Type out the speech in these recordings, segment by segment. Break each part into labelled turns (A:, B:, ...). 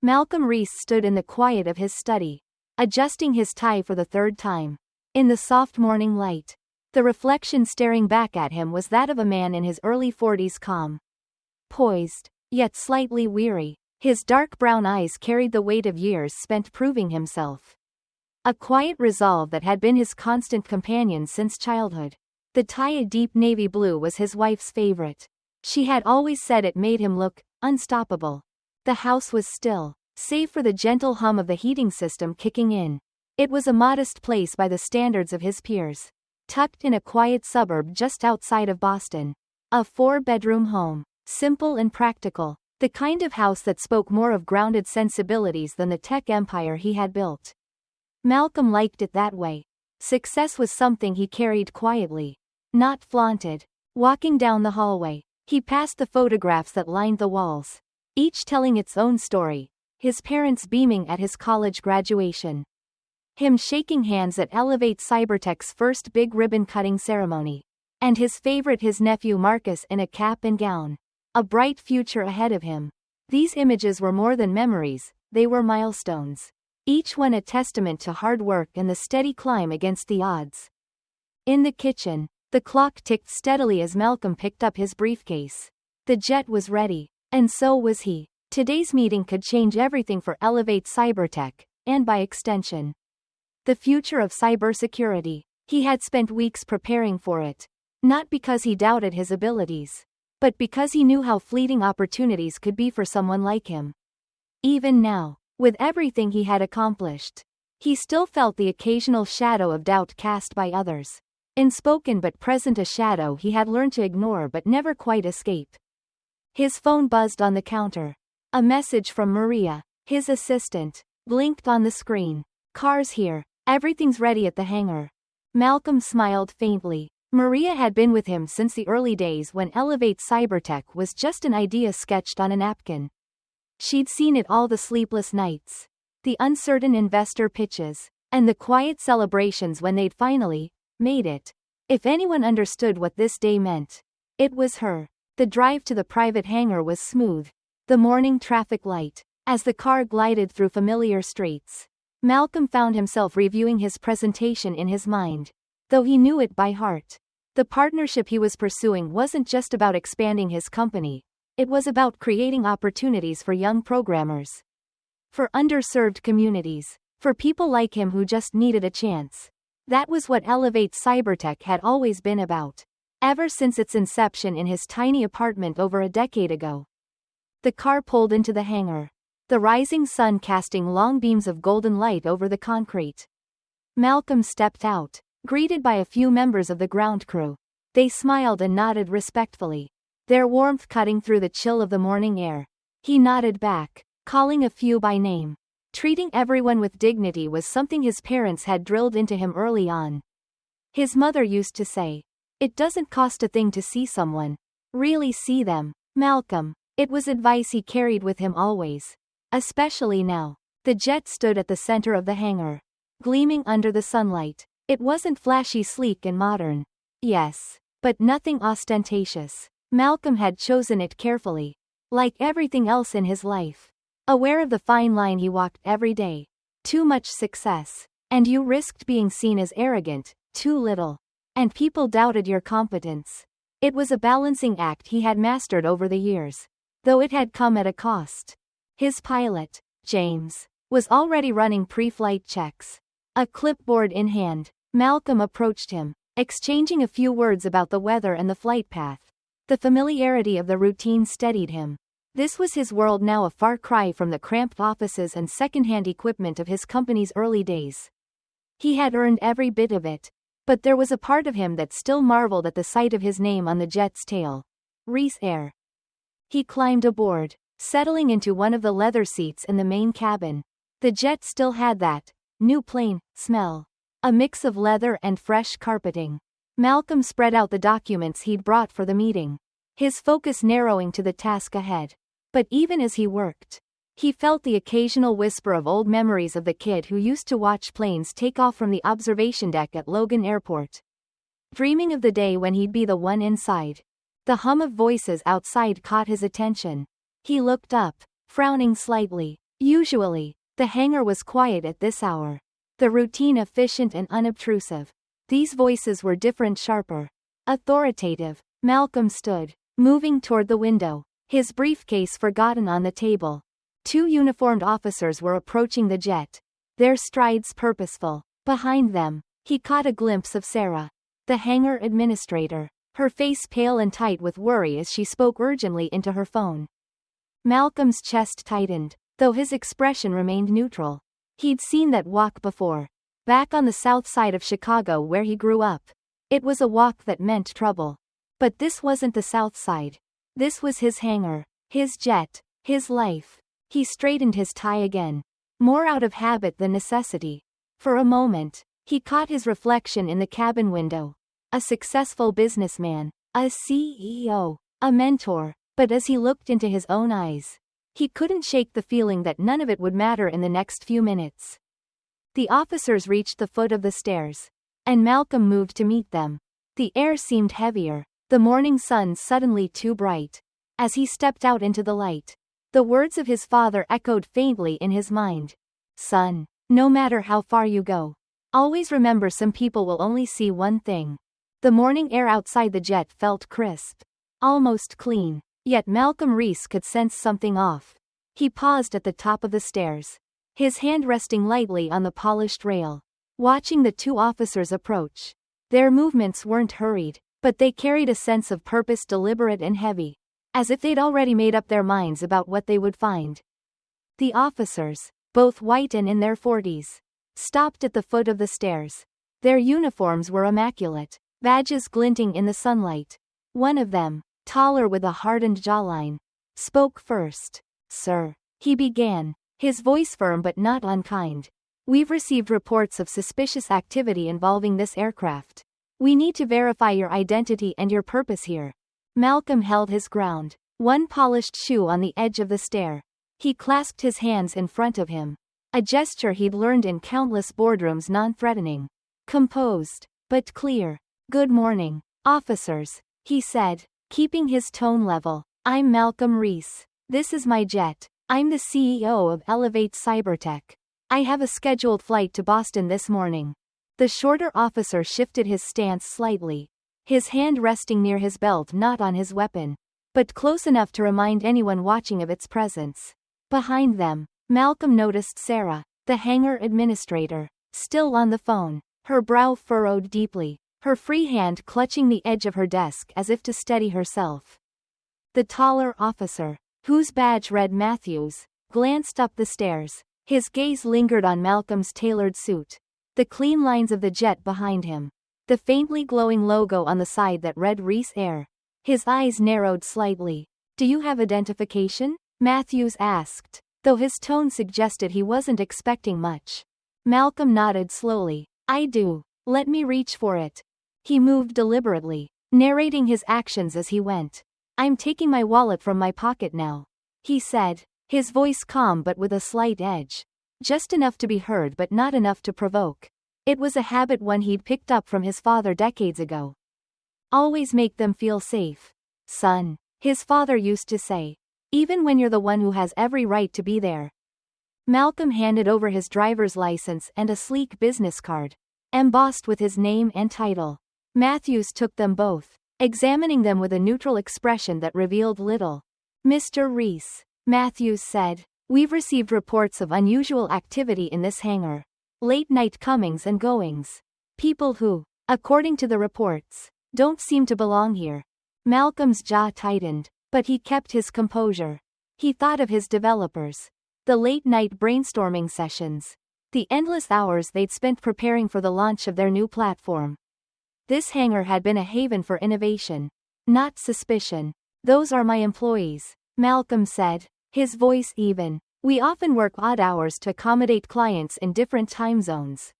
A: Malcolm Reese stood in the quiet of his study, adjusting his tie for the third time. In the soft morning light, the reflection staring back at him was that of a man in his early 40s, calm, poised, yet slightly weary. His dark brown eyes carried the weight of years spent proving himself. A quiet resolve that had been his constant companion since childhood. The tie, a deep navy blue, was his wife's favorite. She had always said it made him look unstoppable. The house was still, save for the gentle hum of the heating system kicking in. It was a modest place by the standards of his peers, tucked in a quiet suburb just outside of Boston. A 4-bedroom home, simple and practical, the kind of house that spoke more of grounded sensibilities than the tech empire he had built. Malcolm liked it that way. Success was something he carried quietly, not flaunted. Walking down the hallway, he passed the photographs that lined the walls, each telling its own story. His parents beaming at his college graduation, him shaking hands at Elevate Cybertech's first big ribbon-cutting ceremony, and his favorite, his nephew Marcus, in a cap and gown. A bright future ahead of him. These images were more than memories, they were milestones, each one a testament to hard work and the steady climb against the odds. In the kitchen, the clock ticked steadily as Malcolm picked up his briefcase. The jet was ready, and so was he. Today's meeting could change everything for Elevate Cybertech, and by extension, the future of cybersecurity. He had spent weeks preparing for it, not because he doubted his abilities, but because he knew how fleeting opportunities could be for someone like him. Even now, with everything he had accomplished, he still felt the occasional shadow of doubt cast by others. Unspoken but present, a shadow he had learned to ignore but never quite escape. His phone buzzed on the counter. A message from Maria, his assistant, blinked on the screen. "Car's here. Everything's ready at the hangar." Malcolm smiled faintly. Maria had been with him since the early days when Elevate Cybertech was just an idea sketched on a napkin. She'd seen it all, the sleepless nights, the uncertain investor pitches, and the quiet celebrations when they'd finally made it. If anyone understood what this day meant, it was her. The drive to the private hangar was smooth. The morning traffic light, as the car glided through familiar streets. Malcolm found himself reviewing his presentation in his mind, though he knew it by heart. The partnership he was pursuing wasn't just about expanding his company, it was about creating opportunities for young programmers, for underserved communities, for people like him who just needed a chance. That was what Elevate Cybertech had always been about, ever since its inception in his tiny apartment over a decade ago. The car pulled into the hangar, the rising sun casting long beams of golden light over the concrete. Malcolm stepped out, greeted by a few members of the ground crew. They smiled and nodded respectfully, their warmth cutting through the chill of the morning air. He nodded back, calling a few by name. Treating everyone with dignity was something his parents had drilled into him early on. His mother used to say, "It doesn't cost a thing to see someone. Really see them." Malcolm. It was advice he carried with him always. Especially now. The jet stood at the center of the hangar, gleaming under the sunlight. It wasn't flashy, sleek and modern. Yes, but nothing ostentatious. Malcolm had chosen it carefully. Like everything else in his life. Aware of the fine line he walked every day. Too much success, and you risked being seen as arrogant. Too little, and people doubted your competence. It was a balancing act he had mastered over the years, though it had come at a cost. His pilot, James, was already running pre-flight checks. A clipboard in hand, Malcolm approached him, exchanging a few words about the weather and the flight path. The familiarity of the routine steadied him. This was his world now, a far cry from the cramped offices and second-hand equipment of his company's early days. He had earned every bit of it, but there was a part of him that still marveled at the sight of his name on the jet's tail. Reese Air. He climbed aboard, settling into one of the leather seats in the main cabin. The jet still had that new plane smell, a mix of leather and fresh carpeting. Malcolm spread out the documents he'd brought for the meeting, his focus narrowing to the task ahead. But even as he worked, he felt the occasional whisper of old memories of the kid who used to watch planes take off from the observation deck at Logan Airport, dreaming of the day when he'd be the one inside. The hum of voices outside caught his attention. He looked up, frowning slightly. Usually, the hangar was quiet at this hour. The routine efficient and unobtrusive. These voices were different, sharper. Authoritative. Malcolm stood, moving toward the window, his briefcase forgotten on the table. Two uniformed officers were approaching the jet, their strides purposeful. Behind them, he caught a glimpse of Sarah, the hangar administrator, her face pale and tight with worry as she spoke urgently into her phone. Malcolm's chest tightened, though his expression remained neutral. He'd seen that walk before, back on the south side of Chicago where he grew up. It was a walk that meant trouble. But this wasn't the south side. This was his hangar, his jet, his life. He straightened his tie again, more out of habit than necessity. For a moment, he caught his reflection in the cabin window. A successful businessman, a CEO, a mentor, but as he looked into his own eyes, he couldn't shake the feeling that none of it would matter in the next few minutes. The officers reached the foot of the stairs, and Malcolm moved to meet them. The air seemed heavier, the morning sun suddenly too bright. As he stepped out into the light, the words of his father echoed faintly in his mind. Son, no matter how far you go, always remember some people will only see one thing. The morning air outside the jet felt crisp, almost clean, yet Malcolm Reese could sense something off. He paused at the top of the stairs, his hand resting lightly on the polished rail, watching the two officers approach. Their movements weren't hurried, but they carried a sense of purpose, deliberate and heavy, as if they'd already made up their minds about what they would find. The officers, both white and in their 40s, stopped at the foot of the stairs. Their uniforms were immaculate, badges glinting in the sunlight. One of them, taller with a hardened jawline, spoke first. Sir, he began, his voice firm but not unkind. We've received reports of suspicious activity involving this aircraft. We need to verify your identity and your purpose here. Malcolm held his ground, one polished shoe on the edge of the stair. He clasped his hands in front of him, a gesture he'd learned in countless boardrooms, non-threatening, composed, but clear. Good morning, officers, he said, keeping his tone level. I'm Malcolm Reese. This is my jet. I'm the CEO of Elevate Cybertech. I have a scheduled flight to Boston this morning. The shorter officer shifted his stance slightly, his hand resting near his belt, not on his weapon, but close enough to remind anyone watching of its presence. Behind them, Malcolm noticed Sarah, the hangar administrator, still on the phone, her brow furrowed deeply, her free hand clutching the edge of her desk as if to steady herself. The taller officer, whose badge read Matthews, glanced up the stairs. His gaze lingered on Malcolm's tailored suit, the clean lines of the jet behind him, the faintly glowing logo on the side that read Reese Air. His eyes narrowed slightly. Do you have identification? Matthews asked, though his tone suggested he wasn't expecting much. Malcolm nodded slowly. I do. Let me reach for it. He moved deliberately, narrating his actions as he went. I'm taking my wallet from my pocket now, he said, his voice calm but with a slight edge. Just enough to be heard but not enough to provoke. It was a habit one he'd picked up from his father decades ago. Always make them feel safe, son, his father used to say. Even when you're the one who has every right to be there. Malcolm handed over his driver's license and a sleek business card, embossed with his name and title. Matthews took them both, examining them with a neutral expression that revealed little. Mr. Reese, Matthews said, we've received reports of unusual activity in this hangar. Late-night comings and goings. People who, according to the reports, don't seem to belong here. Malcolm's jaw tightened, but he kept his composure. He thought of his developers. The late-night brainstorming sessions. The endless hours they'd spent preparing for the launch of their new platform. This hangar had been a haven for innovation, not suspicion. Those are my employees, Malcolm said, his voice even. We often work odd hours to accommodate clients in different time zones.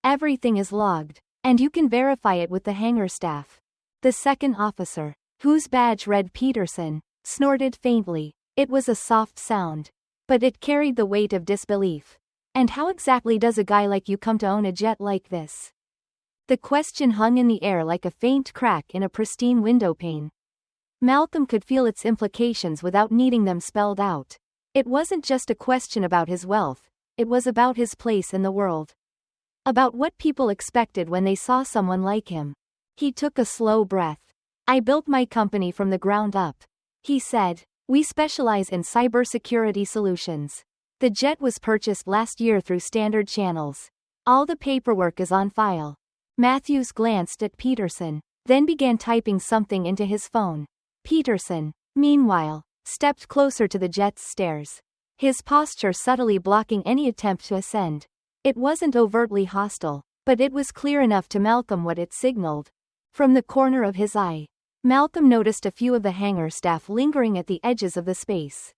A: Everything is logged, and you can verify it with the hangar staff. The second officer, whose badge read Peterson, snorted faintly. It was a soft sound, but it carried the weight of disbelief. And how exactly does a guy like you come to own a jet like this? The question hung in the air like a faint crack in a pristine windowpane. Malcolm could feel its implications without needing them spelled out. It wasn't just a question about his wealth, it was about his place in the world. About what people expected when they saw someone like him. He took a slow breath. I built my company from the ground up. He said, we specialize in cybersecurity solutions. The jet was purchased last year through standard channels. All the paperwork is on file. Matthews glanced at Peterson, then began typing something into his phone. Peterson, meanwhile, stepped closer to the jet's stairs. His posture subtly blocking any attempt to ascend. It wasn't overtly hostile, but it was clear enough to Malcolm what it signaled. From the corner of his eye, Malcolm noticed a few of the hangar staff lingering at the edges of the space.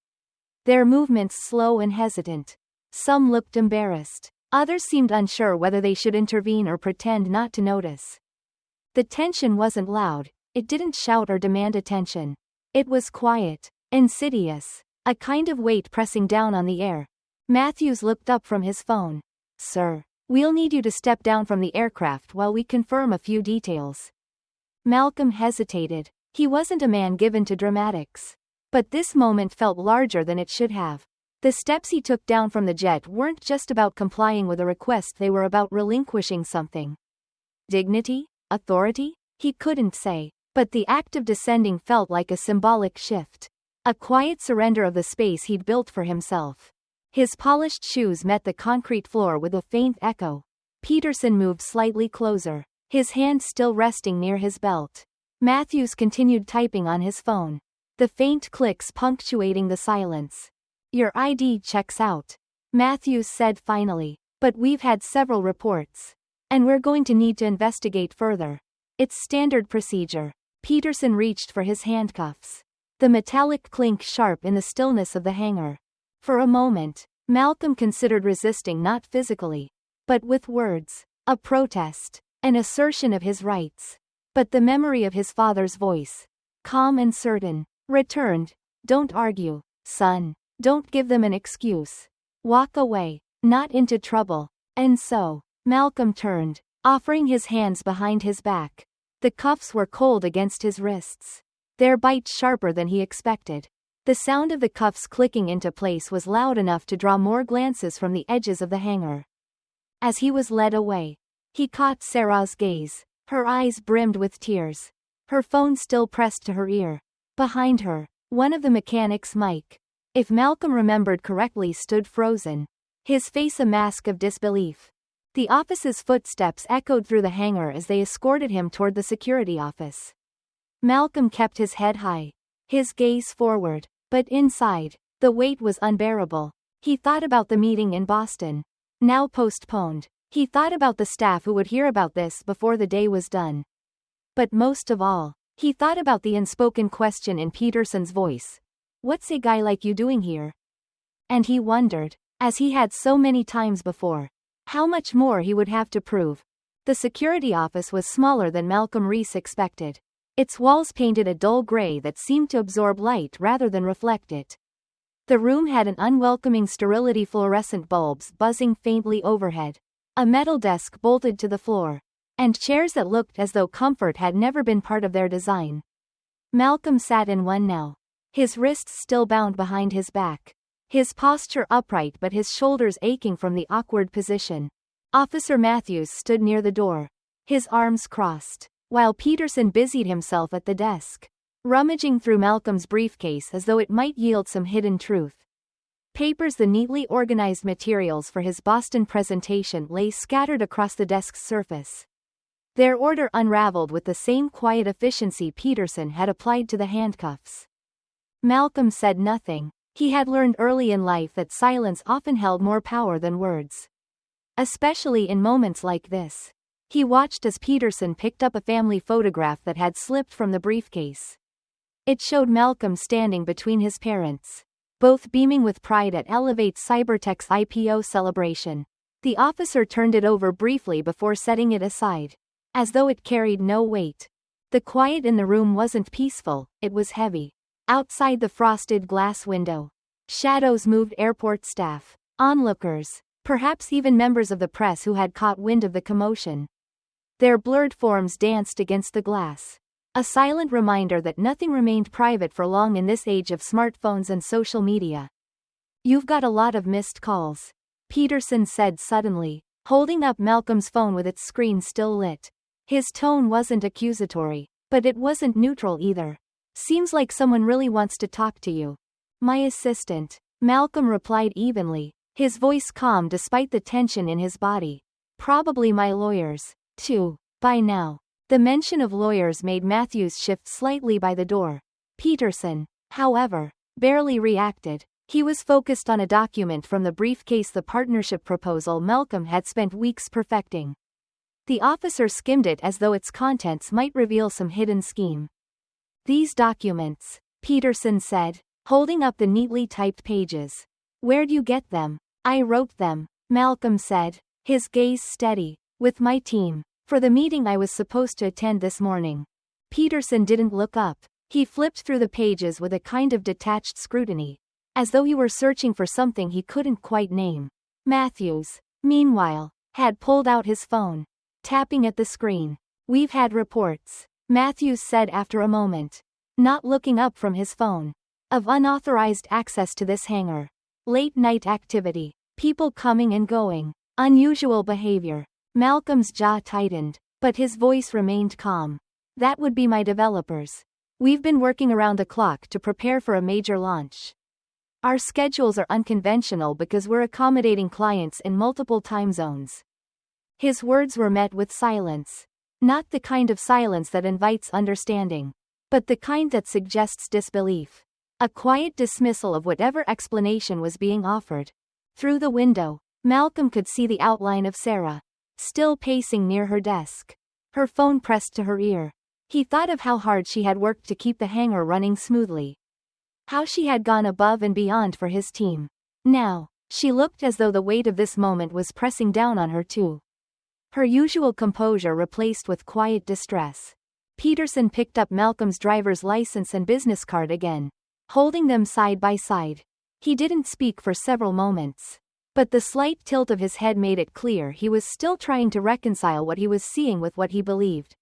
A: Their movements slow and hesitant. Some looked embarrassed. Others seemed unsure whether they should intervene or pretend not to notice. The tension wasn't loud, it didn't shout or demand attention. It was quiet, insidious, a kind of weight pressing down on the air. Matthews looked up from his phone. Sir, we'll need you to step down from the aircraft while we confirm a few details. Malcolm hesitated. He wasn't a man given to dramatics. But this moment felt larger than it should have. The steps he took down from the jet weren't just about complying with a request, they were about relinquishing something. Dignity? Authority? He couldn't say. But the act of descending felt like a symbolic shift. A quiet surrender of the space he'd built for himself. His polished shoes met the concrete floor with a faint echo. Peterson moved slightly closer, his hand still resting near his belt. Matthews continued typing on his phone, the faint clicks punctuating the silence. Your ID checks out, Matthews said finally, but we've had several reports. And we're going to need to investigate further. It's standard procedure. Peterson reached for his handcuffs. The metallic clink sharp in the stillness of the hangar. For a moment, Malcolm considered resisting, not physically, but with words, a protest, an assertion of his rights. But the memory of his father's voice, calm and certain, returned. Don't argue, son. Don't give them an excuse. Walk away, not into trouble. And so, Malcolm turned, offering his hands behind his back. The cuffs were cold against his wrists, their bite sharper than he expected. The sound of the cuffs clicking into place was loud enough to draw more glances from the edges of the hangar. As he was led away, he caught Sarah's gaze. Her eyes brimmed with tears. Her phone still pressed to her ear. Behind her, one of the mechanics' mic, if Malcolm remembered correctly, stood frozen, his face a mask of disbelief. The office's footsteps echoed through the hangar as they escorted him toward the security office. Malcolm kept his head high, his gaze forward, but inside, the weight was unbearable. He thought about the meeting in Boston, now postponed. He thought about the staff who would hear about this before the day was done. But most of all, he thought about the unspoken question in Peterson's voice. What's a guy like you doing here? And he wondered, as he had so many times before, how much more he would have to prove. The security office was smaller than Malcolm Reese expected. Its walls painted a dull gray that seemed to absorb light rather than reflect it. The room had an unwelcoming sterility, fluorescent bulbs buzzing faintly overhead, a metal desk bolted to the floor, and chairs that looked as though comfort had never been part of their design. Malcolm sat in one now, his wrists still bound behind his back, his posture upright but his shoulders aching from the awkward position. Officer Matthews stood near the door, his arms crossed, while Peterson busied himself at the desk, rummaging through Malcolm's briefcase as though it might yield some hidden truth. Papers, the neatly organized materials for his Boston presentation, lay scattered across the desk's surface. Their order unraveled with the same quiet efficiency Peterson had applied to the handcuffs. Malcolm said nothing. He had learned early in life that silence often held more power than words. Especially in moments like this. He watched as Peterson picked up a family photograph that had slipped from the briefcase. It showed Malcolm standing between his parents, both beaming with pride at Elevate Cybertech's IPO celebration. The officer turned it over briefly before setting it aside, as though it carried no weight. The quiet in the room wasn't peaceful, it was heavy. Outside the frosted glass window, shadows moved: airport staff, onlookers, perhaps even members of the press who had caught wind of the commotion. Their blurred forms danced against the glass, a silent reminder that nothing remained private for long in this age of smartphones and social media. You've got a lot of missed calls, Peterson said suddenly, holding up Malcolm's phone with its screen still lit. His tone wasn't accusatory, but it wasn't neutral either. Seems like someone really wants to talk to you. My assistant, Malcolm replied evenly, his voice calm despite the tension in his body. Probably my lawyers, too, by now. The mention of lawyers made Matthews shift slightly by the door. Peterson, however, barely reacted. He was focused on a document from the briefcase, the partnership proposal Malcolm had spent weeks perfecting. The officer skimmed it as though its contents might reveal some hidden scheme. These documents, Peterson said, holding up the neatly typed pages. Where'd you get them? I wrote them, Malcolm said, his gaze steady. With my team, for the meeting I was supposed to attend this morning. Peterson didn't look up. He flipped through the pages with a kind of detached scrutiny, as though he were searching for something he couldn't quite name. Matthews, meanwhile, had pulled out his phone, tapping at the screen. We've had reports, Matthews said after a moment, not looking up from his phone, of unauthorized access to this hangar. Late-night activity, people coming and going, unusual behavior. Malcolm's jaw tightened, but his voice remained calm. That would be my developers. We've been working around the clock to prepare for a major launch. Our schedules are unconventional because we're accommodating clients in multiple time zones. His words were met with silence. Not the kind of silence that invites understanding, but the kind that suggests disbelief. A quiet dismissal of whatever explanation was being offered. Through the window, Malcolm could see the outline of Sarah, still pacing near her desk, her phone pressed to her ear. He thought of how hard she had worked to keep the hangar running smoothly. How she had gone above and beyond for his team. Now, she looked as though the weight of this moment was pressing down on her too. Her usual composure replaced with quiet distress. Peterson picked up Malcolm's driver's license and business card again, holding them side by side. He didn't speak for several moments, but the slight tilt of his head made it clear he was still trying to reconcile what he was seeing with what he believed.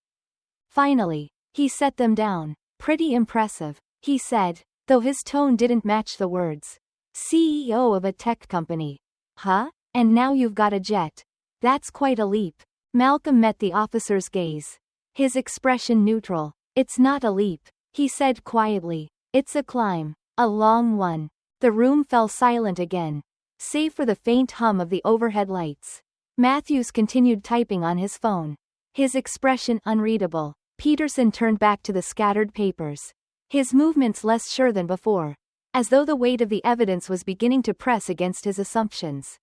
A: Finally, he set them down. Pretty impressive, he said, though his tone didn't match the words. CEO of a tech company. Huh? And now you've got a jet. That's quite a leap. Malcolm met the officer's gaze. His expression neutral. It's not a leap, he said quietly. It's a climb. A long one. The room fell silent again, save for the faint hum of the overhead lights. Matthews continued typing on his phone, his expression unreadable. Peterson turned back to the scattered papers, his movements less sure than before, as though the weight of the evidence was beginning to press against his assumptions.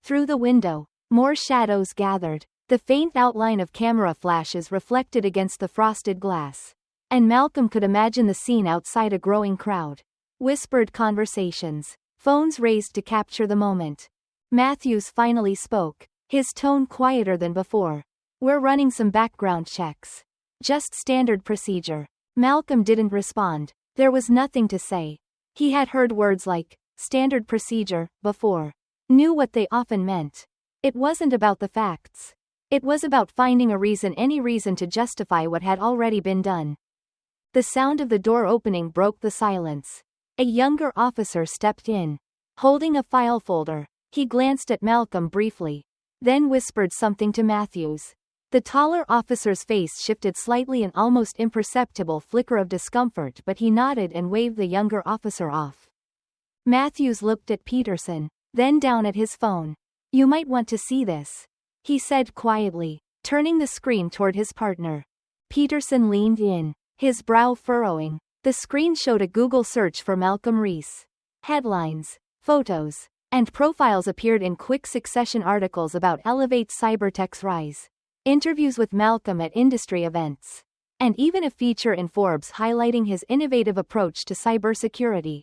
A: Through the window, more shadows gathered, the faint outline of camera flashes reflected against the frosted glass. And Malcolm could imagine the scene outside, a growing crowd. Whispered conversations, phones raised to capture the moment. Matthews finally spoke, his tone quieter than before. We're running some background checks. Just standard procedure. Malcolm didn't respond. There was nothing to say. He had heard words like standard procedure before. Knew what they often meant. It wasn't about the facts. It was about finding a reason, any reason to justify what had already been done. The sound of the door opening broke the silence. A younger officer stepped in, holding a file folder. He glanced at Malcolm briefly, then whispered something to Matthews. The taller officer's face shifted slightly, an almost imperceptible flicker of discomfort, but he nodded and waved the younger officer off. Matthews looked at Peterson, then down at his phone. You might want to see this, he said quietly, turning the screen toward his partner. Peterson leaned in, his brow furrowing. The screen showed a Google search for Malcolm Reese. Headlines, photos, and profiles appeared in quick succession. Articles about Elevate Cybertech's rise, interviews with Malcolm at industry events, and even a feature in Forbes highlighting his innovative approach to cybersecurity.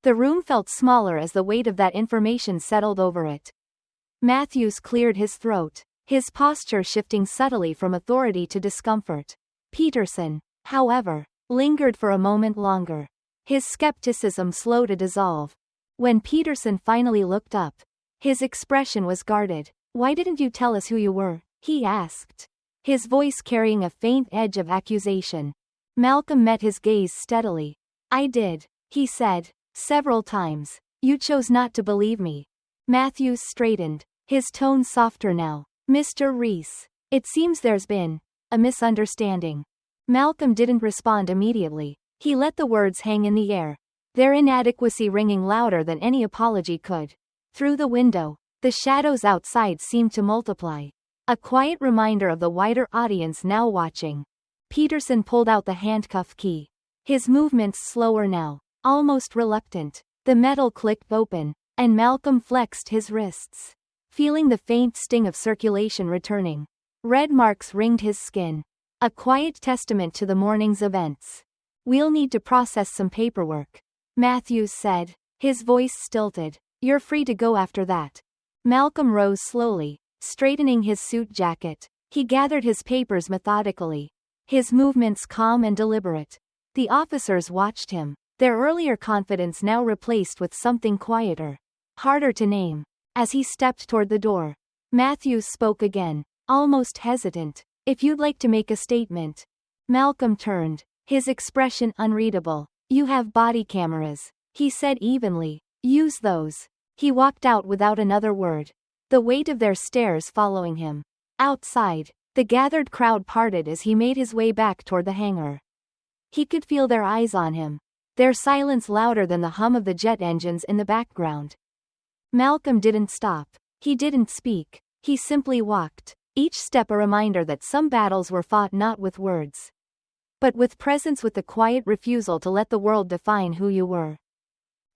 A: The room felt smaller as the weight of that information settled over it. Matthews cleared his throat, his posture shifting subtly from authority to discomfort. Peterson, however, lingered for a moment longer, his skepticism slow to dissolve. When Peterson finally looked up, his expression was guarded. Why didn't you tell us who you were? He asked, his voice carrying a faint edge of accusation. Malcolm met his gaze steadily. I did, he said, several times. You chose not to believe me. Matthews straightened, his tone softer now. Mr. Reese, it seems there's been a misunderstanding. Malcolm didn't respond immediately. He let the words hang in the air, their inadequacy ringing louder than any apology could. Through the window, the shadows outside seemed to multiply, a quiet reminder of the wider audience now watching. Peterson pulled out the handcuff key. His movements slower now, almost reluctant. The metal clicked open, and Malcolm flexed his wrists, feeling the faint sting of circulation returning. Red marks ringed his skin, a quiet testament to the morning's events. We'll need to process some paperwork, Matthews said, his voice stilted. You're free to go after that. Malcolm rose slowly, straightening his suit jacket. He gathered his papers methodically, his movements calm and deliberate. The officers watched him, their earlier confidence now replaced with something quieter, harder to name. As he stepped toward the door, Matthews spoke again, almost hesitant. If you'd like to make a statement. Malcolm turned, his expression unreadable. You have body cameras, he said evenly. Use those. He walked out without another word, the weight of their stares following him. Outside, the gathered crowd parted as he made his way back toward the hangar. He could feel their eyes on him, their silence louder than the hum of the jet engines in the background. Malcolm didn't stop. He didn't speak. He simply walked, each step a reminder that some battles were fought not with words, but with presence, with the quiet refusal to let the world define who you were.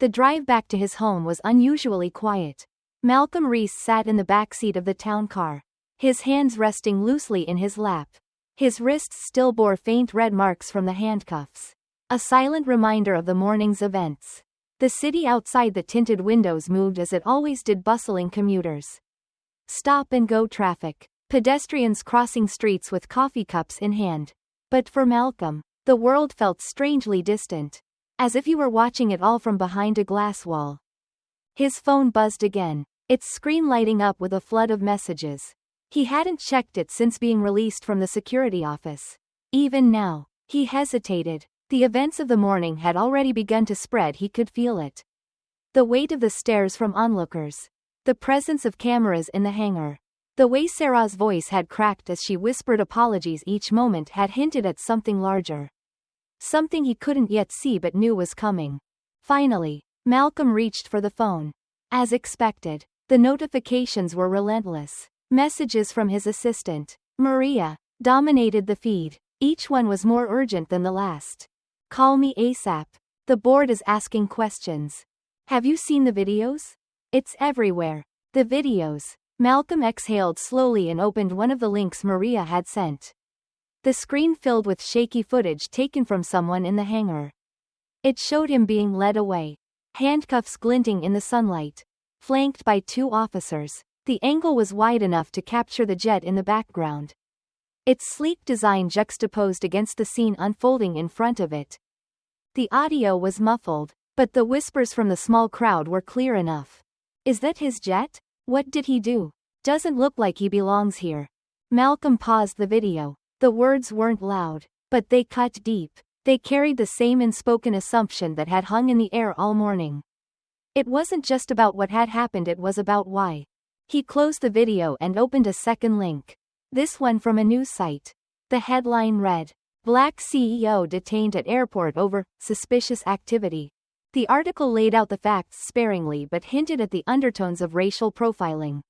A: The drive back to his home was unusually quiet. Malcolm Reese sat in the back seat of the town car, his hands resting loosely in his lap. His wrists still bore faint red marks from the handcuffs, a silent reminder of the morning's events. The city outside the tinted windows moved as it always did, bustling commuters, stop-and-go traffic, pedestrians crossing streets with coffee cups in hand. But for Malcolm, the world felt strangely distant, as if you were watching it all from behind a glass wall. His phone buzzed again, its screen lighting up with a flood of messages. He hadn't checked it since being released from the security office. Even now, he hesitated. The events of the morning had already begun to spread. He could feel it. The weight of the stares from onlookers, the presence of cameras in the hangar, the way Sarah's voice had cracked as she whispered apologies each moment had hinted at something larger. Something he couldn't yet see but knew was coming. Finally, Malcolm reached for the phone. As expected, the notifications were relentless. Messages from his assistant, Maria, dominated the feed. Each one was more urgent than the last. Call me ASAP. The board is asking questions. Have you seen the videos? It's everywhere. The videos. Malcolm exhaled slowly and opened one of the links Maria had sent. The screen filled with shaky footage taken from someone in the hangar. It showed him being led away, handcuffs glinting in the sunlight, flanked by 2 officers. The angle was wide enough to capture the jet in the background, its sleek design juxtaposed against the scene unfolding in front of it. The audio was muffled, but the whispers from the small crowd were clear enough. Is that his jet? What did he do? Doesn't look like he belongs here. Malcolm paused the video. The words weren't loud, but they cut deep. They carried the same unspoken assumption that had hung in the air all morning. It wasn't just about what had happened, it was about why. He closed the video and opened a second link. This one from a news site. The headline read, Black CEO detained at airport over suspicious activity. The article laid out the facts sparingly but hinted at the undertones of racial profiling.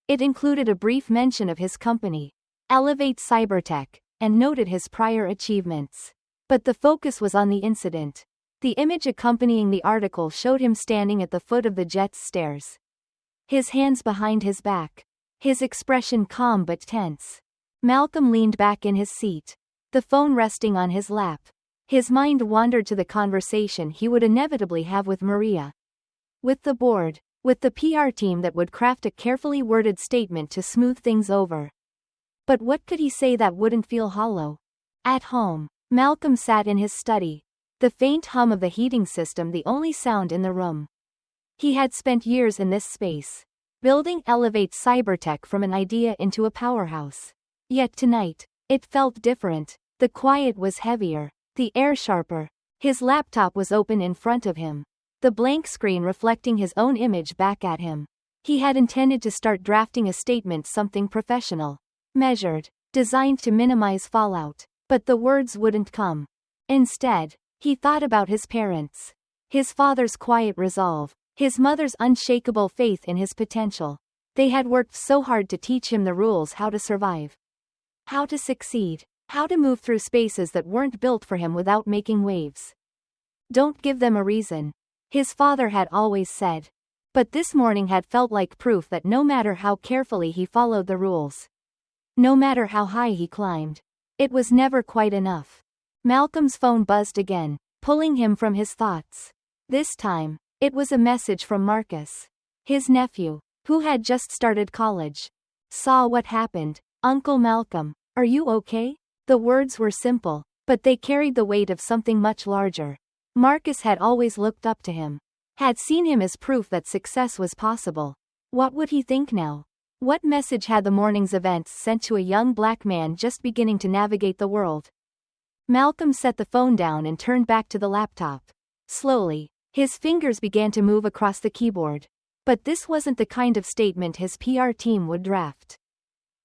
A: It included a brief mention of his company, Elevate Cybertech, and noted his prior achievements. But the focus was on the incident. The image accompanying the article showed him standing at the foot of the jet's stairs, his hands behind his back, his expression calm but tense. Malcolm leaned back in his seat, the phone resting on his lap. His mind wandered to the conversation he would inevitably have with Maria, with the board, with the PR team that would craft a carefully worded statement to smooth things over. But what could he say that wouldn't feel hollow? At home, Malcolm sat in his study, the faint hum of the heating system the only sound in the room. He had spent years in this space, building Elevate Cybertech from an idea into a powerhouse. Yet tonight, it felt different. The quiet was heavier, the air sharper. His laptop was open in front of him, the blank screen reflecting his own image back at him. He had intended to start drafting a statement, something professional, measured, designed to minimize fallout. But the words wouldn't come. Instead, he thought about his parents. His father's quiet resolve. His mother's unshakable faith in his potential. They had worked so hard to teach him the rules, how to survive, how to succeed, how to move through spaces that weren't built for him without making waves. Don't give them a reason, his father had always said. But this morning had felt like proof that no matter how carefully he followed the rules, no matter how high he climbed, it was never quite enough. Malcolm's phone buzzed again, pulling him from his thoughts. This time, it was a message from Marcus, his nephew, who had just started college. Saw what happened. Uncle Malcolm, are you okay? The words were simple, but they carried the weight of something much larger. Marcus had always looked up to him, had seen him as proof that success was possible. What would he think now? What message had the morning's events sent to a young black man just beginning to navigate the world? Malcolm set the phone down and turned back to the laptop. Slowly, his fingers began to move across the keyboard. But this wasn't the kind of statement his PR team would draft.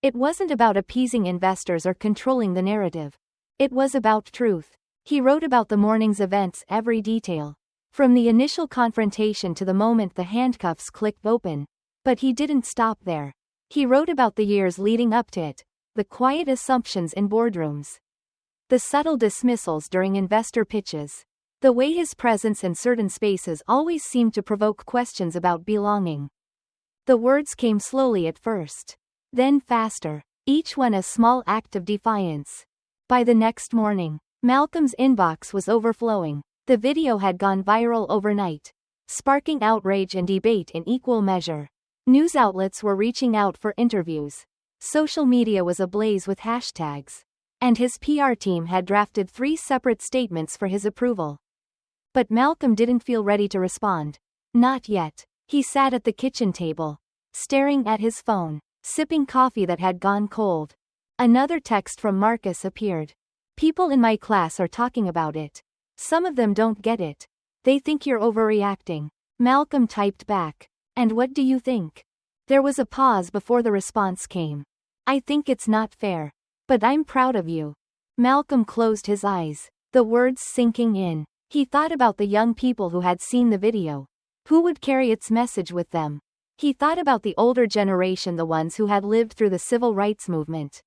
A: It wasn't about appeasing investors or controlling the narrative. It was about truth. He wrote about the morning's events, every detail. From the initial confrontation to the moment the handcuffs clicked open. But he didn't stop there. He wrote about the years leading up to it, the quiet assumptions in boardrooms, the subtle dismissals during investor pitches, the way his presence in certain spaces always seemed to provoke questions about belonging. The words came slowly at first, then faster, each one a small act of defiance. By the next morning, Malcolm's inbox was overflowing. The video had gone viral overnight, sparking outrage and debate in equal measure. News outlets were reaching out for interviews. Social media was ablaze with hashtags. And his PR team had drafted 3 separate statements for his approval. But Malcolm didn't feel ready to respond. Not yet. He sat at the kitchen table, staring at his phone, sipping coffee that had gone cold. Another text from Marcus appeared. People in my class are talking about it. Some of them don't get it. They think you're overreacting. Malcolm typed back. And what do you think? There was a pause before the response came. I think it's not fair. But I'm proud of you. Malcolm closed his eyes, the words sinking in. He thought about the young people who had seen the video. Who would carry its message with them? He thought about the older generation, the ones who had lived through the civil rights movement,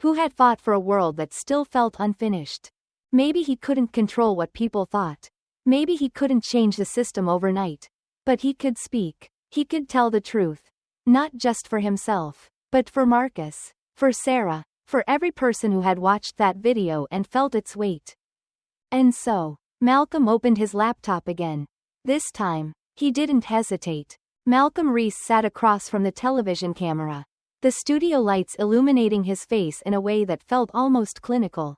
A: who had fought for a world that still felt unfinished. Maybe he couldn't control what people thought. Maybe he couldn't change the system overnight. But he could speak. He could tell the truth. Not just for himself, but for Marcus, for Sarah, for every person who had watched that video and felt its weight. And so, Malcolm opened his laptop again. This time, he didn't hesitate. Malcolm Reese sat across from the television camera, the studio lights illuminating his face in a way that felt almost clinical.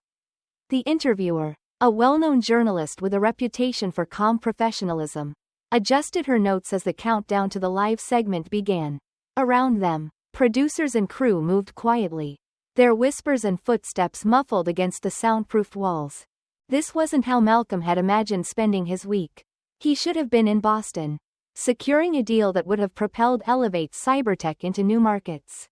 A: The interviewer, a well-known journalist with a reputation for calm professionalism, adjusted her notes as the countdown to the live segment began. Around them, producers and crew moved quietly, their whispers and footsteps muffled against the soundproofed walls. This wasn't how Malcolm had imagined spending his week. He should have been in Boston, securing a deal that would have propelled Elevate Cybertech into new markets.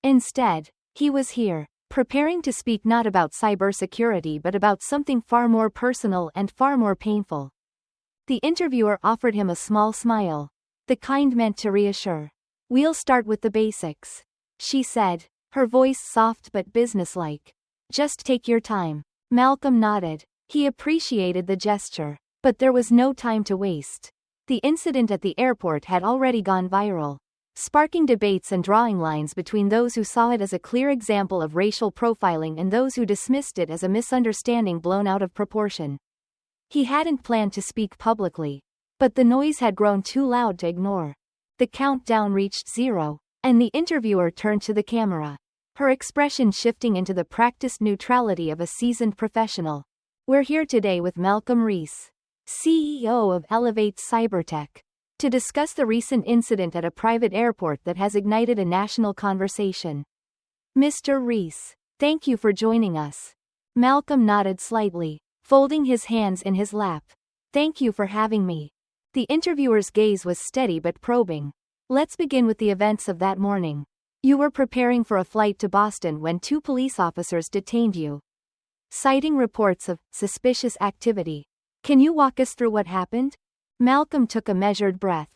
A: Instead, he was here, preparing to speak not about cybersecurity but about something far more personal and far more painful. The interviewer offered him a small smile, the kind meant to reassure. We'll start with the basics, she said, her voice soft but businesslike. Just take your time. Malcolm nodded. He appreciated the gesture, but there was no time to waste. The incident at the airport had already gone viral, sparking debates and drawing lines between those who saw it as a clear example of racial profiling and those who dismissed it as a misunderstanding blown out of proportion. He hadn't planned to speak publicly, but the noise had grown too loud to ignore. The countdown reached 0, and the interviewer turned to the camera, her expression shifting into the practiced neutrality of a seasoned professional. We're here today with Malcolm Reese, CEO of Elevate Cybertech, to discuss the recent incident at a private airport that has ignited a national conversation. Mr. Reese, thank you for joining us. Malcolm nodded slightly, folding his hands in his lap. Thank you for having me. The interviewer's gaze was steady but probing. Let's begin with the events of that morning. You were preparing for a flight to Boston when 2 police officers detained you, citing reports of suspicious activity. Can you walk us through what happened? Malcolm took a measured breath,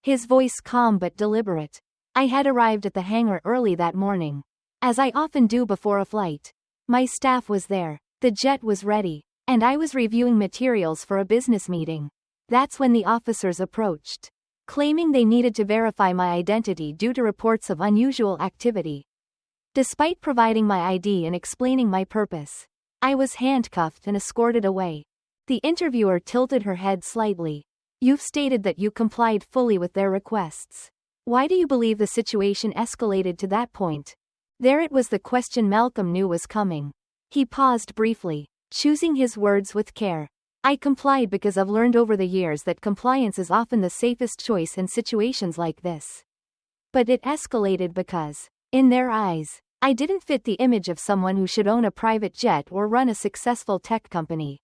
A: his voice calm but deliberate. I had arrived at the hangar early that morning, as I often do before a flight. My staff was there, the jet was ready, and I was reviewing materials for a business meeting. That's when the officers approached, claiming they needed to verify my identity due to reports of unusual activity. Despite providing my ID and explaining my purpose, I was handcuffed and escorted away. The interviewer tilted her head slightly. You've stated that you complied fully with their requests. Why do you believe the situation escalated to that point? There it was, the question Malcolm knew was coming. He paused briefly, choosing his words with care. I complied because I've learned over the years that compliance is often the safest choice in situations like this. But it escalated because, in their eyes, I didn't fit the image of someone who should own a private jet or run a successful tech company.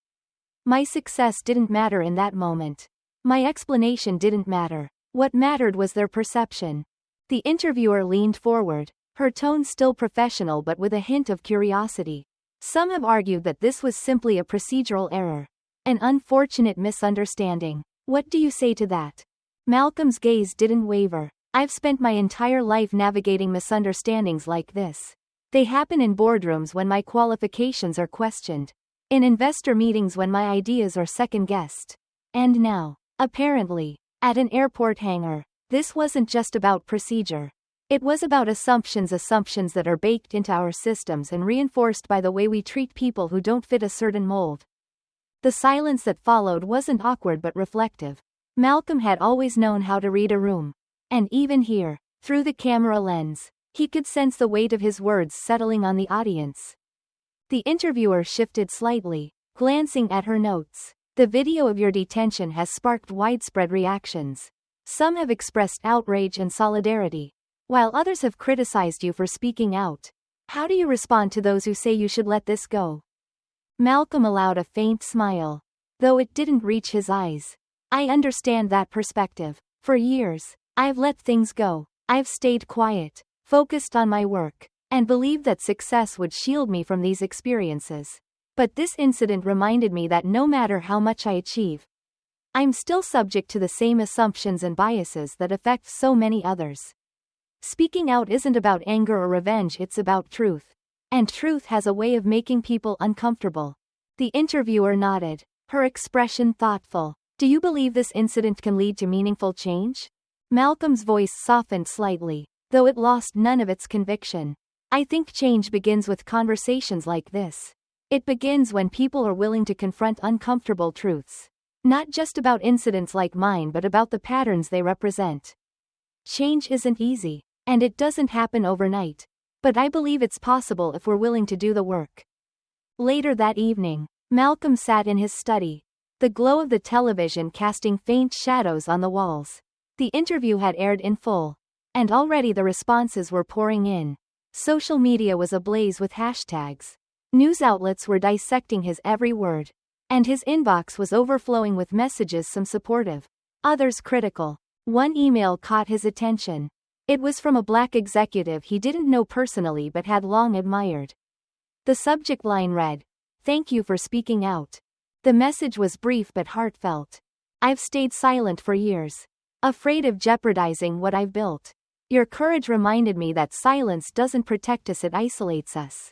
A: My success didn't matter in that moment. My explanation didn't matter. What mattered was their perception. The interviewer leaned forward, her tone still professional but with a hint of curiosity. Some have argued that this was simply a procedural error, an unfortunate misunderstanding. What do you say to that? Malcolm's gaze didn't waver. I've spent my entire life navigating misunderstandings like this. They happen in boardrooms when my qualifications are questioned, in investor meetings when my ideas are second-guessed, and now, apparently, at an airport hangar. This wasn't just about procedure. It was about assumptions that are baked into our systems and reinforced by the way we treat people who don't fit a certain mold. The silence that followed wasn't awkward but reflective. Malcolm had always known how to read a room. And even here, through the camera lens, he could sense the weight of his words settling on the audience. The interviewer shifted slightly, glancing at her notes. The video of your detention has sparked widespread reactions. Some have expressed outrage and solidarity, while others have criticized you for speaking out. How do you respond to those who say you should let this go? Malcolm allowed a faint smile, though it didn't reach his eyes. I understand that perspective. For years, I've let things go. I've stayed quiet, focused on my work, and believed that success would shield me from these experiences. But this incident reminded me that no matter how much I achieve, I'm still subject to the same assumptions and biases that affect so many others. Speaking out isn't about anger or revenge, it's about truth. And truth has a way of making people uncomfortable. The interviewer nodded, her expression thoughtful. Do you believe this incident can lead to meaningful change? Malcolm's voice softened slightly, though it lost none of its conviction. I think change begins with conversations like this. It begins when people are willing to confront uncomfortable truths. Not just about incidents like mine but about the patterns they represent. Change isn't easy, and it doesn't happen overnight. But I believe it's possible if we're willing to do the work. Later that evening, Malcolm sat in his study, the glow of the television casting faint shadows on the walls. The interview had aired in full, and already the responses were pouring in. Social media was ablaze with hashtags. News outlets were dissecting his every word, and his inbox was overflowing with messages, some supportive, others critical. One email caught his attention. It was from a Black executive he didn't know personally but had long admired. The subject line read, "Thank you for speaking out." The message was brief but heartfelt. I've stayed silent for years, afraid of jeopardizing what I've built. Your courage reminded me that silence doesn't protect us, it isolates us.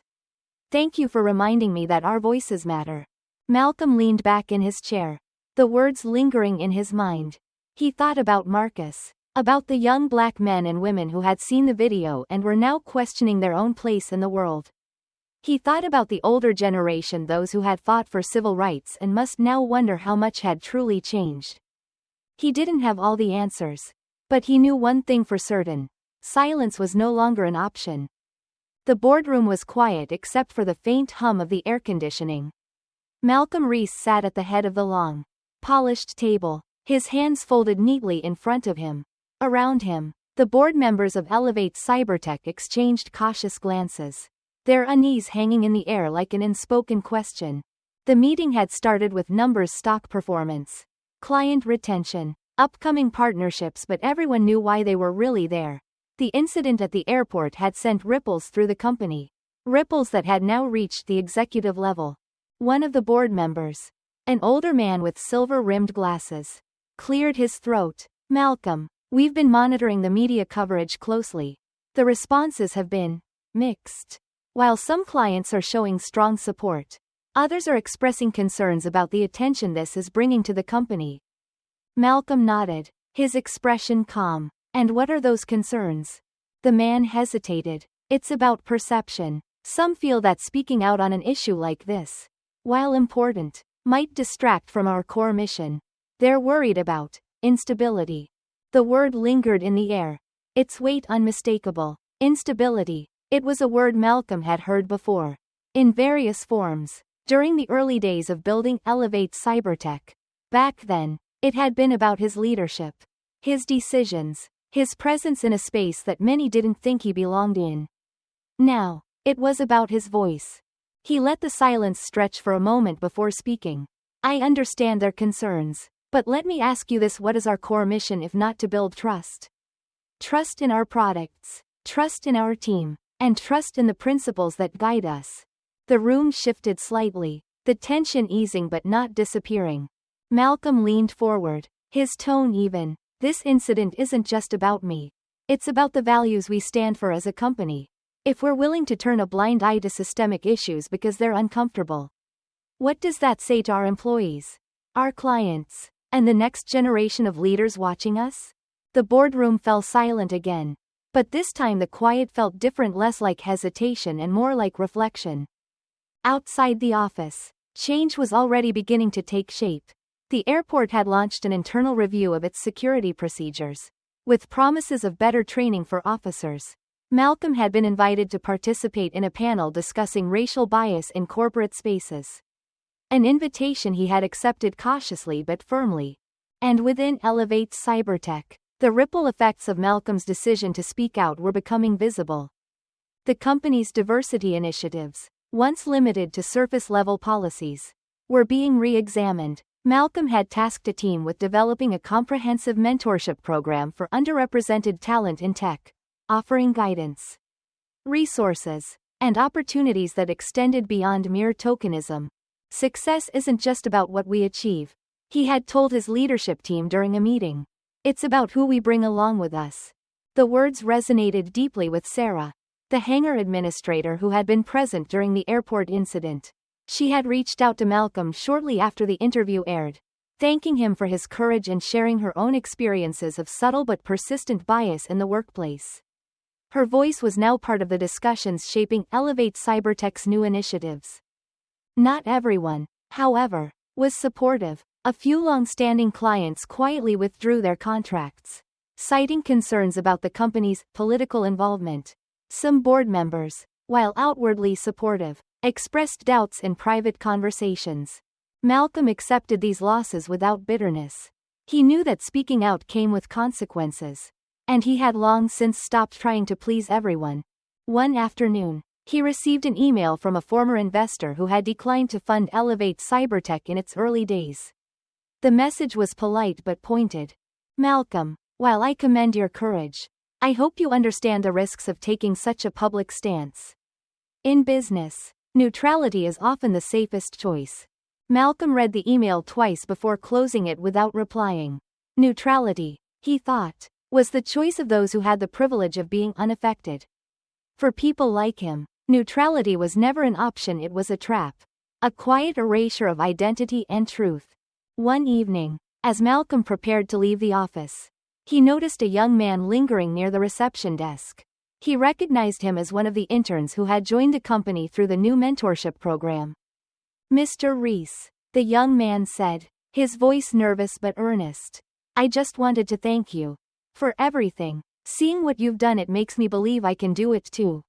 A: Thank you for reminding me that our voices matter. Malcolm leaned back in his chair, the words lingering in his mind. He thought about Marcus, about the young Black men and women who had seen the video and were now questioning their own place in the world. He thought about the older generation, those who had fought for civil rights and must now wonder how much had truly changed. He didn't have all the answers, but he knew one thing for certain: silence was no longer an option. The boardroom was quiet except for the faint hum of the air conditioning. Malcolm Reese sat at the head of the long, polished table, his hands folded neatly in front of him. Around him, the board members of Elevate Cybertech exchanged cautious glances, their unease hanging in the air like an unspoken question. The meeting had started with numbers: stock performance, client retention, upcoming partnerships, but everyone knew why they were really there. The incident at the airport had sent ripples through the company. Ripples that had now reached the executive level. One of the board members, an older man with silver-rimmed glasses, cleared his throat. "Malcolm, we've been monitoring the media coverage closely. The responses have been mixed. While some clients are showing strong support, others are expressing concerns about the attention this is bringing to the company." Malcolm nodded, his expression calm. "And what are those concerns?" The man hesitated. "It's about perception. Some feel that speaking out on an issue like this, while important, might distract from our core mission. They're worried about instability." The word lingered in the air, its weight unmistakable. Instability. It was a word Malcolm had heard before, in various forms, during the early days of building Elevate Cybertech. Back then, it had been about his leadership, his decisions, his presence in a space that many didn't think he belonged in. Now, it was about his voice. He let the silence stretch for a moment before speaking. "I understand their concerns, but let me ask you this: what is our core mission if not to build trust? Trust in our products, trust in our team, and trust in the principles that guide us." The room shifted slightly, the tension easing but not disappearing. Malcolm leaned forward, his tone even. "This incident isn't just about me. It's about the values we stand for as a company. If we're willing to turn a blind eye to systemic issues because they're uncomfortable, what does that say to our employees, our clients, and the next generation of leaders watching us?" The boardroom fell silent again. But this time the quiet felt different, less like hesitation and more like reflection. Outside the office, change was already beginning to take shape. The airport had launched an internal review of its security procedures, with promises of better training for officers. Malcolm had been invited to participate in a panel discussing racial bias in corporate spaces. An invitation he had accepted cautiously but firmly. And within Elevate Cybertech, the ripple effects of Malcolm's decision to speak out were becoming visible. The company's diversity initiatives, once limited to surface-level policies, were being re-examined. Malcolm had tasked a team with developing a comprehensive mentorship program for underrepresented talent in tech, offering guidance, resources, and opportunities that extended beyond mere tokenism. "Success isn't just about what we achieve," he had told his leadership team during a meeting. "It's about who we bring along with us." The words resonated deeply with Sarah, the hangar administrator who had been present during the airport incident. She had reached out to Malcolm shortly after the interview aired, thanking him for his courage and sharing her own experiences of subtle but persistent bias in the workplace. Her voice was now part of the discussions shaping Elevate Cybertech's new initiatives. Not everyone, however, was supportive. A few long-standing clients quietly withdrew their contracts, citing concerns about the company's political involvement. Some board members, while outwardly supportive, expressed doubts in private conversations. Malcolm accepted these losses without bitterness. He knew that speaking out came with consequences, and he had long since stopped trying to please everyone. One afternoon, he received an email from a former investor who had declined to fund Elevate Cybertech in its early days. The message was polite but pointed. "Malcolm, while I commend your courage, I hope you understand the risks of taking such a public stance. In business, neutrality is often the safest choice." Malcolm read the email twice before closing it without replying. Neutrality, he thought, was the choice of those who had the privilege of being unaffected. For people like him, neutrality was never an option, it was a trap. A quiet erasure of identity and truth. One evening, as Malcolm prepared to leave the office, he noticed a young man lingering near the reception desk. He recognized him as one of the interns who had joined the company through the new mentorship program. "Mr. Reese," the young man said, his voice nervous but earnest. "I just wanted to thank you for everything. Seeing what you've done, it makes me believe I can do it too."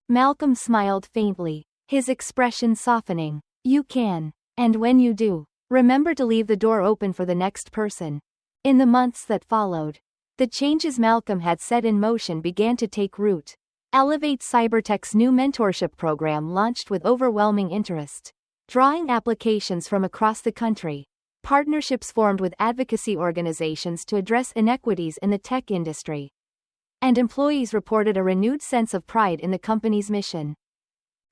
A: Malcolm smiled faintly, his expression softening. "You can. And when you do, remember to leave the door open for the next person." In the months that followed, the changes Malcolm had set in motion began to take root. Elevate Cybertech's new mentorship program launched with overwhelming interest, drawing applications from across the country. Partnerships formed with advocacy organizations to address inequities in the tech industry. And employees reported a renewed sense of pride in the company's mission.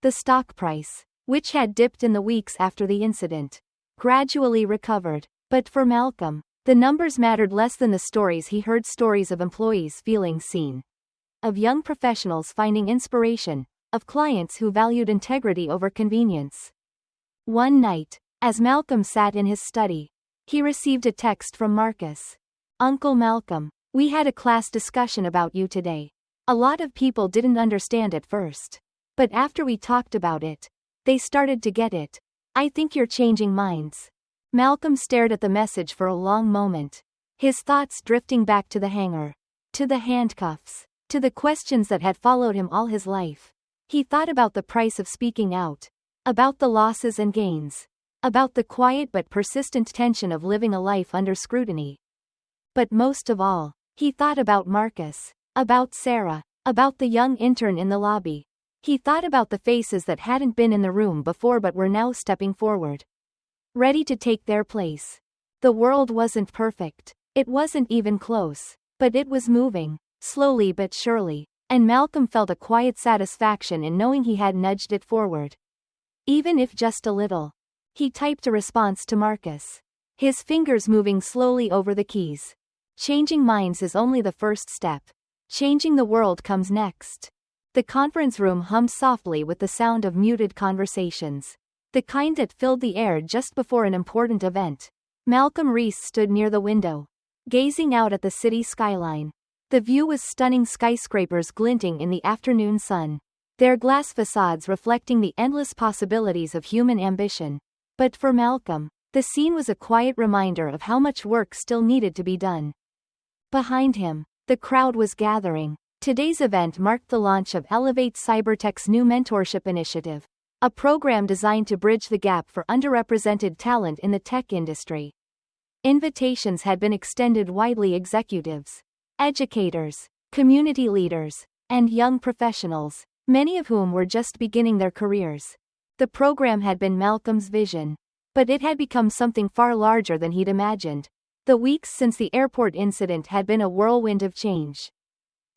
A: The stock price, which had dipped in the weeks after the incident, gradually recovered. But for Malcolm, the numbers mattered less than the stories he heard, stories of employees feeling seen, of young professionals finding inspiration, of clients who valued integrity over convenience. One night, as Malcolm sat in his study, he received a text from Marcus. "Uncle Malcolm, we had a class discussion about you today. A lot of people didn't understand at first. But after we talked about it, they started to get it. I think you're changing minds." Malcolm stared at the message for a long moment, his thoughts drifting back to the hangar, to the handcuffs, to the questions that had followed him all his life. He thought about the price of speaking out, about the losses and gains, about the quiet but persistent tension of living a life under scrutiny. But most of all, he thought about Marcus, about Sarah, about the young intern in the lobby. He thought about the faces that hadn't been in the room before but were now stepping forward, ready to take their place. The world wasn't perfect. It wasn't even close. But it was moving, slowly but surely, and Malcolm felt a quiet satisfaction in knowing he had nudged it forward. Even if just a little. He typed a response to Marcus, his fingers moving slowly over the keys. Changing minds is only the first step. Changing the world comes next. The conference room hummed softly with the sound of muted conversations, the kind that filled the air just before an important event. Malcolm Reese stood near the window, gazing out at the city skyline. The view was stunning, skyscrapers glinting in the afternoon sun, their glass facades reflecting the endless possibilities of human ambition. But for Malcolm, the scene was a quiet reminder of how much work still needed to be done. Behind him, the crowd was gathering. Today's event marked the launch of Elevate Cybertech's new mentorship initiative, a program designed to bridge the gap for underrepresented talent in the tech industry. Invitations had been extended widely: executives, educators, community leaders, and young professionals, many of whom were just beginning their careers. The program had been Malcolm's vision, but it had become something far larger than he'd imagined. The weeks since the airport incident had been a whirlwind of change,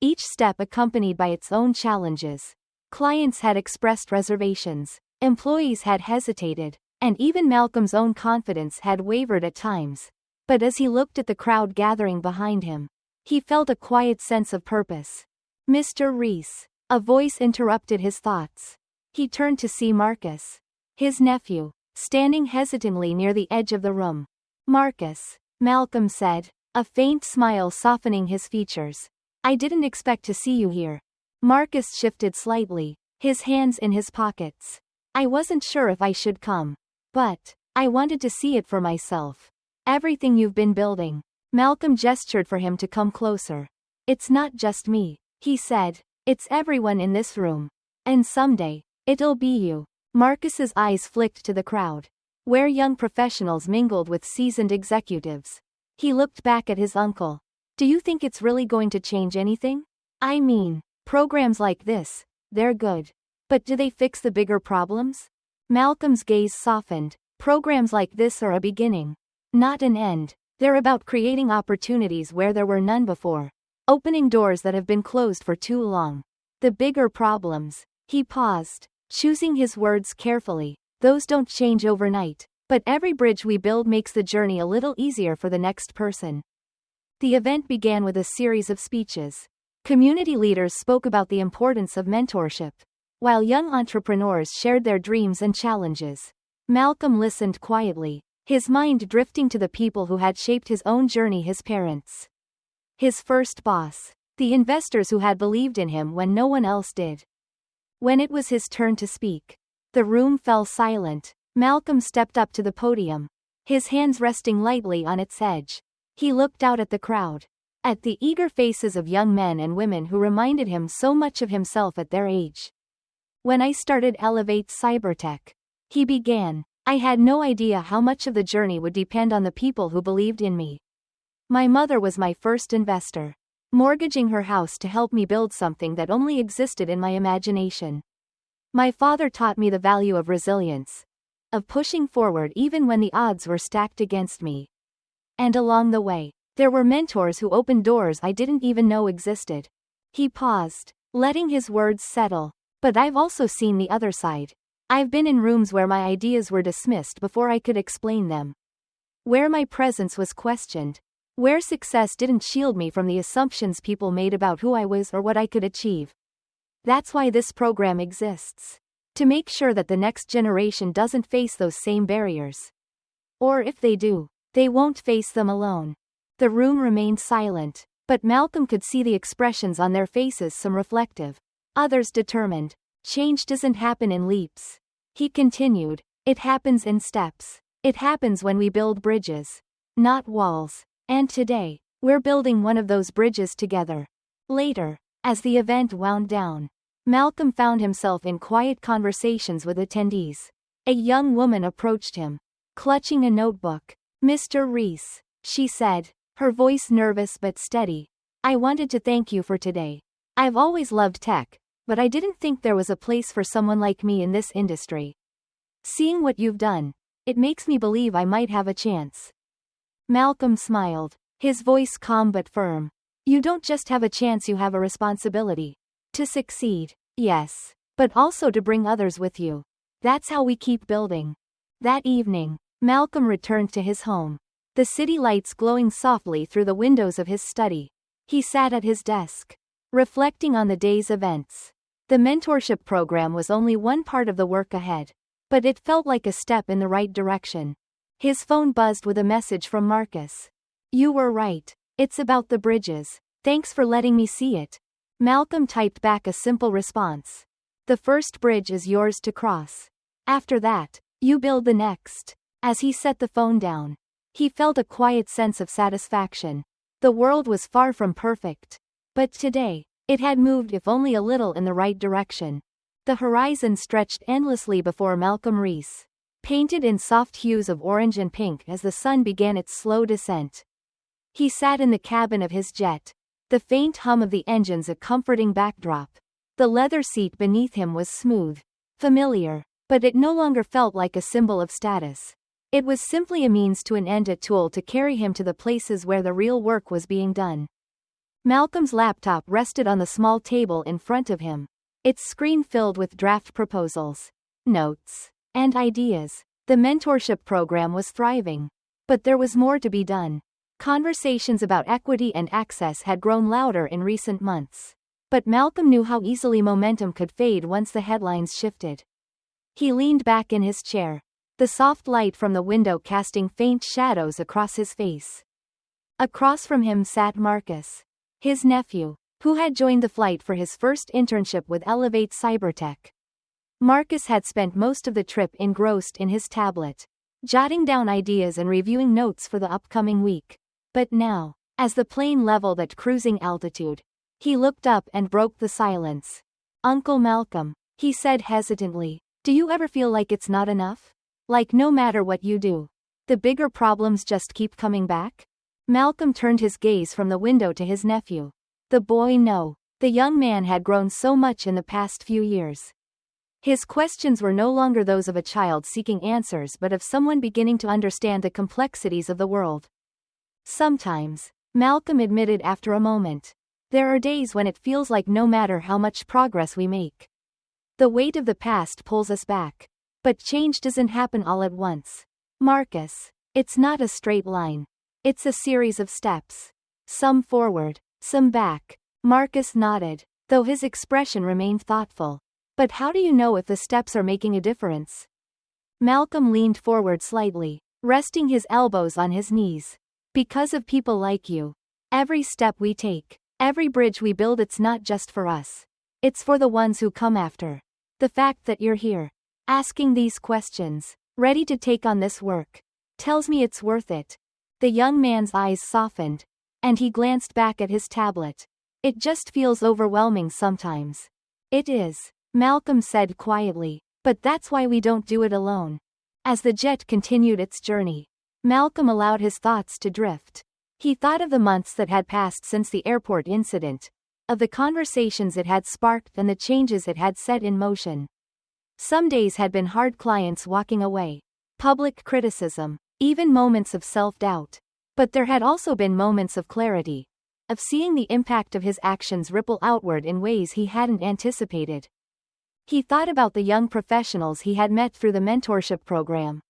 A: each step accompanied by its own challenges. Clients had expressed reservations, employees had hesitated, and even Malcolm's own confidence had wavered at times. But as he looked at the crowd gathering behind him, he felt a quiet sense of purpose. "Mr. Reese," a voice interrupted his thoughts. He turned to see Marcus, his nephew, standing hesitantly near the edge of the room. "Marcus," Malcolm said, a faint smile softening his features. "I didn't expect to see you here." Marcus shifted slightly, his hands in his pockets. "I wasn't sure if I should come. But I wanted to see it for myself. Everything you've been building." Malcolm gestured for him to come closer. "It's not just me," he said. "It's everyone in this room. And someday, it'll be you." Marcus's eyes flicked to the crowd, where young professionals mingled with seasoned executives. He looked back at his uncle. "Do you think it's really going to change anything? I mean, programs like this, they're good. But do they fix the bigger problems?" Malcolm's gaze softened. "Programs like this are a beginning, not an end. They're about creating opportunities where there were none before, opening doors that have been closed for too long. The bigger problems," he paused, choosing his words carefully, "those don't change overnight. But every bridge we build makes the journey a little easier for the next person." The event began with a series of speeches. Community leaders spoke about the importance of mentorship, while young entrepreneurs shared their dreams and challenges. Malcolm listened quietly, his mind drifting to the people who had shaped his own journey: his parents, his first boss, the investors who had believed in him when no one else did. When it was his turn to speak, the room fell silent. Malcolm stepped up to the podium, his hands resting lightly on its edge. He looked out at the crowd, at the eager faces of young men and women who reminded him so much of himself at their age. "When I started Elevate Cybertech," he began, "I had no idea how much of the journey would depend on the people who believed in me. My mother was my first investor, mortgaging her house to help me build something that only existed in my imagination. My father taught me the value of resilience, of pushing forward even when the odds were stacked against me. And along the way, there were mentors who opened doors I didn't even know existed. He paused, letting his words settle. But I've also seen the other side. I've been in rooms where my ideas were dismissed before I could explain them. Where my presence was questioned. Where success didn't shield me from the assumptions people made about who I was or what I could achieve. That's why this program exists. To make sure that the next generation doesn't face those same barriers. Or if they do, they won't face them alone. The room remained silent, but Malcolm could see the expressions on their faces, some reflective, others determined. Change doesn't happen in leaps. He continued, it happens in steps. It happens when we build bridges, not walls. And today, we're building one of those bridges together. Later, as the event wound down, Malcolm found himself in quiet conversations with attendees. A young woman approached him, clutching a notebook. Mr. Reese, she said, her voice nervous but steady. I wanted to thank you for today. I've always loved tech, but I didn't think there was a place for someone like me in this industry. Seeing what you've done, it makes me believe I might have a chance. Malcolm smiled, his voice calm but firm. You don't just have a chance, you have a responsibility. To succeed, yes, but also to bring others with you. That's how we keep building. That evening, Malcolm returned to his home, the city lights glowing softly through the windows of his study. He sat at his desk, reflecting on the day's events. The mentorship program was only one part of the work ahead, but it felt like a step in the right direction. His phone buzzed with a message from Marcus. You were right. It's about the bridges. Thanks for letting me see it. Malcolm typed back a simple response. The first bridge is yours to cross. After that, you build the next. As he set the phone down, he felt a quiet sense of satisfaction. The world was far from perfect. But today, it had moved if only a little in the right direction. The horizon stretched endlessly before Malcolm Reese, painted in soft hues of orange and pink as the sun began its slow descent. He sat in the cabin of his jet, the faint hum of the engines a comforting backdrop. The leather seat beneath him was smooth, familiar, but it no longer felt like a symbol of status. It was simply a means to an end, a tool to carry him to the places where the real work was being done. Malcolm's laptop rested on the small table in front of him, its screen filled with draft proposals, notes, and ideas. The mentorship program was thriving. But there was more to be done. Conversations about equity and access had grown louder in recent months. But Malcolm knew how easily momentum could fade once the headlines shifted. He leaned back in his chair, the soft light from the window casting faint shadows across his face. Across from him sat Marcus, his nephew, who had joined the flight for his first internship with Elevate Cybertech. Marcus had spent most of the trip engrossed in his tablet, jotting down ideas and reviewing notes for the upcoming week. But now, as the plane leveled at cruising altitude, he looked up and broke the silence. Uncle Malcolm, he said hesitantly, do you ever feel like it's not enough? Like no matter what you do, the bigger problems just keep coming back? Malcolm turned his gaze from the window to his nephew. The boy no. The young man had grown so much in the past few years. His questions were no longer those of a child seeking answers but of someone beginning to understand the complexities of the world. Sometimes, Malcolm admitted after a moment, there are days when it feels like no matter how much progress we make, the weight of the past pulls us back. But change doesn't happen all at once. Marcus, it's not a straight line. It's a series of steps. Some forward, some back. Marcus nodded, though his expression remained thoughtful. But how do you know if the steps are making a difference? Malcolm leaned forward slightly, resting his elbows on his knees. Because of people like you. Every step we take, every bridge we build, it's not just for us. It's for the ones who come after. The fact that you're here, asking these questions, ready to take on this work, tells me it's worth it. The young man's eyes softened, and he glanced back at his tablet. It just feels overwhelming sometimes. It is, Malcolm said quietly, but that's why we don't do it alone. As the jet continued its journey, Malcolm allowed his thoughts to drift. He thought of the months that had passed since the airport incident, of the conversations it had sparked and the changes it had set in motion. Some days had been hard, clients walking away, public criticism, even moments of self-doubt. But there had also been moments of clarity, of seeing the impact of his actions ripple outward in ways he hadn't anticipated. He thought about the young professionals he had met through the mentorship program.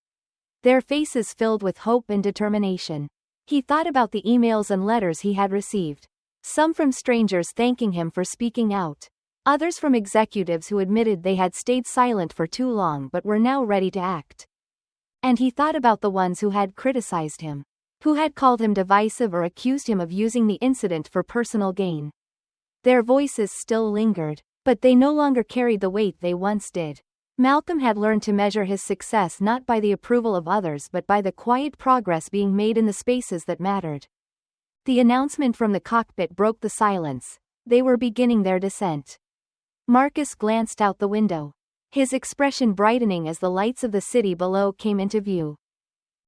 A: Their faces filled with hope and determination. He thought about the emails and letters he had received. Some from strangers thanking him for speaking out. Others from executives who admitted they had stayed silent for too long but were now ready to act. And he thought about the ones who had criticized him, who had called him divisive or accused him of using the incident for personal gain. Their voices still lingered, but they no longer carried the weight they once did. Malcolm had learned to measure his success not by the approval of others but by the quiet progress being made in the spaces that mattered. The announcement from the cockpit broke the silence. They were beginning their descent. Marcus glanced out the window, his expression brightening as the lights of the city below came into view.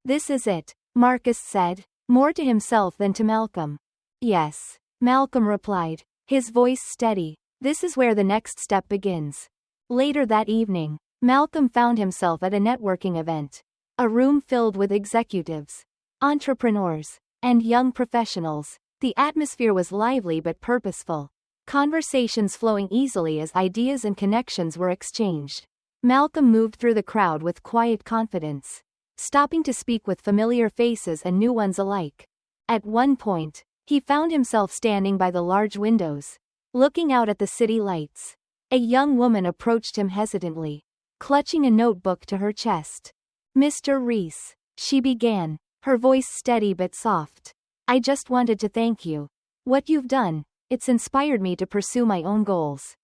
A: "This is it," Marcus said, more to himself than to Malcolm. "Yes," Malcolm replied, his voice steady. "This is where the next step begins." Later that evening, Malcolm found himself at a networking event. A room filled with executives, entrepreneurs, and young professionals. The atmosphere was lively but purposeful. Conversations flowing easily as ideas and connections were exchanged. Malcolm moved through the crowd with quiet confidence, stopping to speak with familiar faces and new ones alike. At one point, he found himself standing by the large windows, looking out at the city lights. A young woman approached him hesitantly, clutching a notebook to her chest. "Mr. Reese," she began, her voice steady but soft. "I just wanted to thank you. What you've done, it's inspired me to pursue my own goals.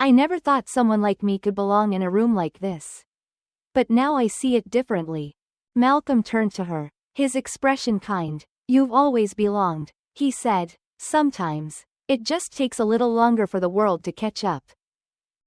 A: I never thought someone like me could belong in a room like this. But now I see it differently." Malcolm turned to her, his expression kind. "You've always belonged," he said. "Sometimes, it just takes a little longer for the world to catch up."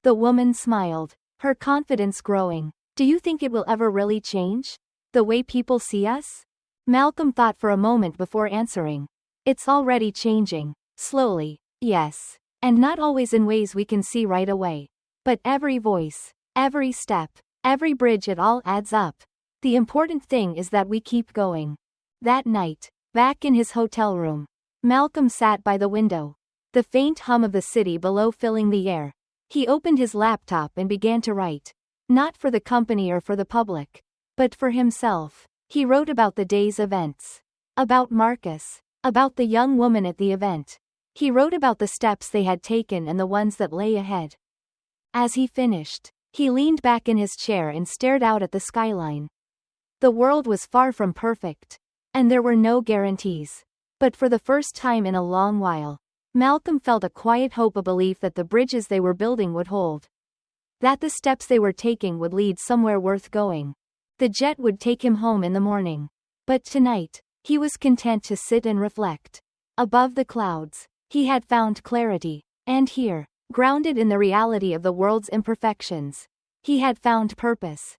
A: The woman smiled, her confidence growing. "Do you think it will ever really change? The way people see us?" Malcolm thought for a moment before answering. "It's already changing. Slowly, yes. And not always in ways we can see right away. But every voice, every step, every bridge, it all adds up. The important thing is that we keep going." That night, back in his hotel room, Malcolm sat by the window, the faint hum of the city below filling the air. He opened his laptop and began to write. Not for the company or for the public, but for himself. He wrote about the day's events. About Marcus. About the young woman at the event. He wrote about the steps they had taken and the ones that lay ahead. As he finished, he leaned back in his chair and stared out at the skyline. The world was far from perfect, and there were no guarantees. But for the first time in a long while, Malcolm felt a quiet hope, a belief that the bridges they were building would hold. That the steps they were taking would lead somewhere worth going. The jet would take him home in the morning. But tonight, he was content to sit and reflect. Above the clouds, he had found clarity. And here, grounded in the reality of the world's imperfections, he had found purpose.